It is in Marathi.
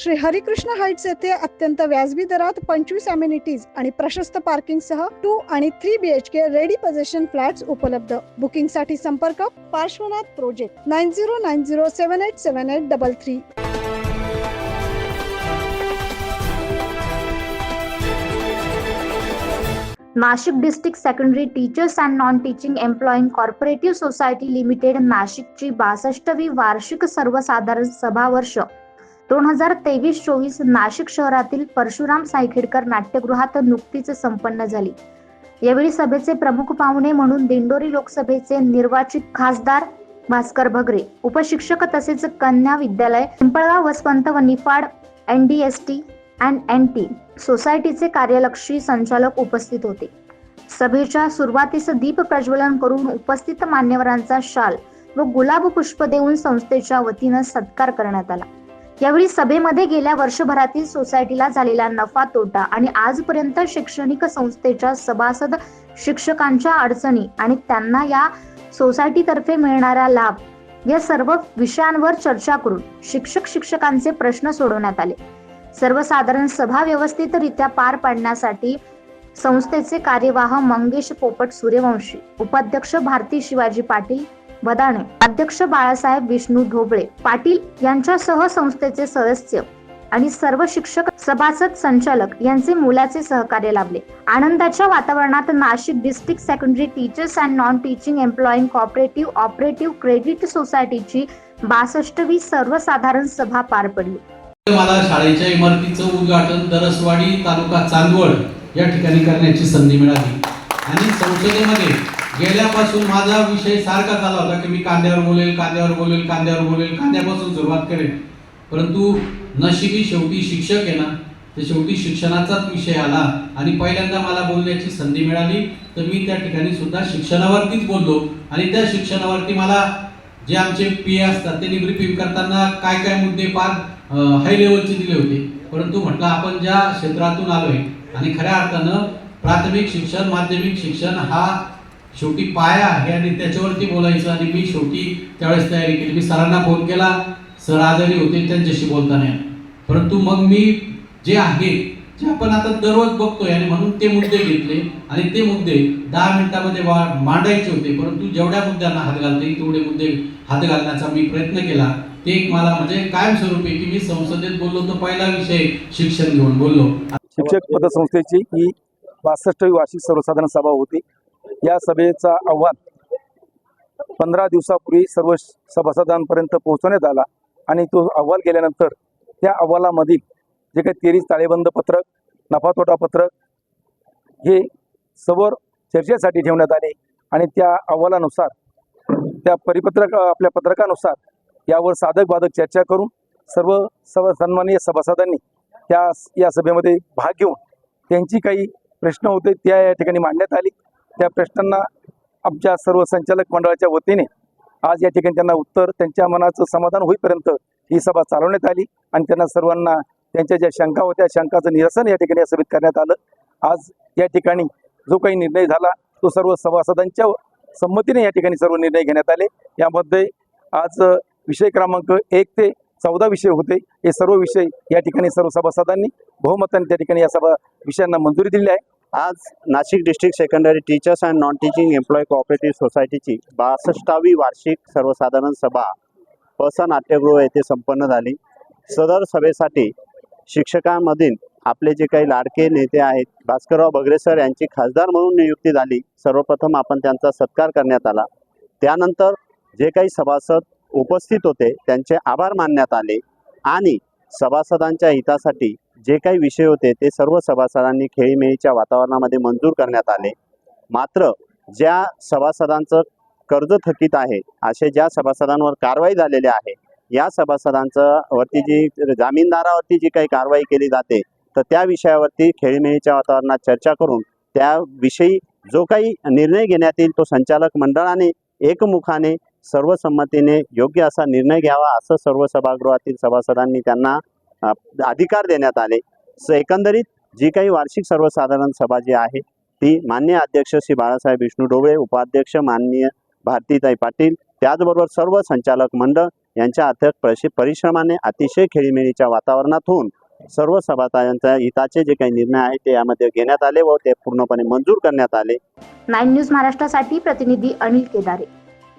श्री हरिकृष्ण हाइट्स येथे अत्यंत व्याजबी दरात 25 अमेनिटीज आणि प्रशस्त पार्किंग सह 2 आणि 3 BHK रेडी पोझिशन फ्लॅट्स उपलब्ध. बुकिंग साठी संपर्क Parshvanath project 9090787833. Nashik district secondary teachers and non teaching employing co-operative society limited नाशिकची 62वी वार्षिक सर्वसाधारण सभा वर्ष 2023-24 नाशिक शहरातील परशुराम सायखेडकर नाट्यगृहात नुकतीच संपन्न झाली. यावेळी सभेचे प्रमुख पाहुणे म्हणून दिंडोरी लोकसभेचे निर्वाचित खासदार भास्कर भगरे, उपशिक्षक तसेच कन्या विद्यालय पिंपळगाव वसवंत व निफाड NDST अँड NT सोसायटीचे कार्यलक्षी संचालक उपस्थित होते. सभेच्या सुरुवातीस दीप प्रज्वलन करून उपस्थित मान्यवरांचा शाल व गुलाब पुष्प देऊन संस्थेच्या वतीनं सत्कार करण्यात आला. यावेळी सभेमध्ये गेल्या वर्षभरातील सोसायटीला झालेला नफा तोटा आणि आजपर्यंत शैक्षणिक संस्थेच्या सभासद शिक्षकांच्या अडचणी आणि त्यांना या सोसायटीतर्फे मिळणारा लाभ या सर्व विषयांवर चर्चा करून शिक्षकांचे प्रश्न सोडवण्यात आले. सर्वसाधारण सभा व्यवस्थितरित्या पार पाडण्यासाठी संस्थेचे कार्यवाह मंगेश पोपट सूर्यवंशी, उपाध्यक्ष भारती शिवाजी पाटील बदाणे, अध्यक्ष बाळासाहेब विष्णू ढोबळे पाटील यांच्यासह संस्थेचे सदस्य आणि सर्व शिक्षक, सभासद, संचालक यांचे मोलाचे सहकार्य लाभले. आनंदाच्या वातावरणात Nashik district secondary teachers and non teaching employing corporative operative credit सोसायटीची 62वी सर्वसाधारण सभा पार पडली. मला शाळेच्या इमारतीचं उद्घाटन दरसवाडी तालुका चांदवड या ठिकाणी करण्याची संधी मिळाली आणि संसदेमध्ये गेल्यापासून माझा विषय सारखा झाला होता की मी कांद्यापासून सुरुवात करेन, परंतु नशिबी शेवटी शिक्षक आहे ना, तर शेवटी शिक्षणाचाच विषय आला आणि पहिल्यांदा मला बोलण्याची संधी मिळाली तर मी त्या ठिकाणी सुद्धा शिक्षणावरतीच बोललो आणि त्या शिक्षणावरती मला जे आमचे PA असतात त्यांनी ब्रीफिंग करताना काय मुद्दे फार हाय लेवलचे दिले होते, परंतु म्हटलं आपण ज्या क्षेत्रातून आलोय आणि खऱ्या अर्थानं प्राथमिक शिक्षण, माध्यमिक शिक्षण हा शेवटी पाया आहे आणि त्याच्यावरती बोलायचं आणि मी शेवटी त्यावेळेस तयारी केली. मी सरांना फोन केला, सर आजारी होते त्यांच्याशी बोलताना, परंतु मग मी जे आहे जे आपण आता दररोज बघतोय आणि म्हणून ते मुद्दे घेतले आणि ते मुद्दे 10 मिनिटांमध्ये मांडायचे होते, परंतु जेवढ्या मुद्द्यांना हात घालता येईल तेवढे मुद्दे हात घालण्याचा मी प्रयत्न केला. ते एक मला म्हणजे कायमस्वरूपी की मी संसदेत बोललो तर पहिला विषय शिक्षण घेऊन बोललो. शिक्षक पतसंस्थेची ही 62वी वार्षिक सर्वसाधारण सभा होती. या सभेचा अहवाल 15 दिवसापूर्वी सर्व सभासदांपर्यंत पोहोचवण्यात आला आणि तो अहवाल गेल्यानंतर त्या अहवालामधील जे काही 23 ताळेबंद पत्रक, नफा तोटा पत्रक हे समोर चर्चेसाठी ठेवण्यात आले आणि त्या अहवालानुसार त्या आपल्या पत्रकानुसार यावर साधक बाधक चर्चा करून सर्व सन्माननीय सभासदांनी या सभेमध्ये भाग घेऊन त्यांची काही प्रश्न होते त्या या ठिकाणी मांडण्यात आली. त्या प्रश्नांना आमच्या सर्व संचालक मंडळाच्या वतीने आज या ठिकाणी त्यांना उत्तर, त्यांच्या मनाचं समाधान होईपर्यंत ही सभा चालवण्यात आली आणि त्यांना सर्वांना त्यांच्या ज्या शंका होत्या शंकाचं निरसन या ठिकाणी या सभेत करण्यात आलं. आज या ठिकाणी जो काही निर्णय झाला तो सर्व सभासदांच्या संमतीने या ठिकाणी सर्व निर्णय घेण्यात आले. यामध्ये आज विषय क्रमांक 1 ते 14 विषय होते. हे सर्व विषय या ठिकाणी सर्व सभासदांनी बहुमताने त्या ठिकाणी या सभा विषयांना मंजुरी दिली आहे. आज Nashik district secondary teachers and non teaching employee cooperative सोसायटीची 62वी वार्षिक सर्वसाधारण सभा पसा नाट्यगृह येथे संपन्न झाली. सदर सभेसाठी शिक्षकांमधील आपले जे काही लाडके नेते आहेत भास्करराव भगरे सर यांची खासदार म्हणून नियुक्ती झाली. सर्वप्रथम आपण त्यांचा सत्कार करण्यात आला. त्यानंतर जे काही सभासद उपस्थित होते त्यांचे आभार मानण्यात आले आणि सभासदांच्या हितासाठी जे काही विषय होते ते सर्व सभासदांनी खेळीमेळीच्या वातावरणामध्ये मंजूर करण्यात आले. मात्र ज्या सभासदांचं कर्ज थकीत आहे, असे ज्या सभासदांवर कारवाई झालेली आहे, या सभासदांचं वरती जी जामीनदारावरती जी काही कारवाई केली जाते तर त्या विषयावरती खेळीमेळीच्या वातावरणात चर्चा करून त्याविषयी जो काही निर्णय घेण्यात येईल तो संचालक मंडळाने एकमुखाने सर्वसंमतीने योग्य असा निर्णय घ्यावा असं सर्व सभागृहातील सभासदांनी त्यांना अधिकार देण्यात आले. एकंदरीत जी काही वार्षिक सर्वसाधारण सभा जी आहे ती माननीय अध्यक्ष श्री बाळासाहेब विष्णू ढोबळे, उपाध्यक्ष माननीय भारतीताई पाटील, त्याचबरोबर सर्व संचालक मंडळ यांच्या अथक परिश्रमाने अतिशय खेळीमेळीच्या वातावरणातून सर्व सभासदांच्या हिताचे जे काही निर्णय आहेत ते यामध्ये घेण्यात आले व ते पूर्णपणे मंजूर करण्यात आले. 9 न्यूज महाराष्ट्रासाठी प्रतिनिधी अनिल केदारे.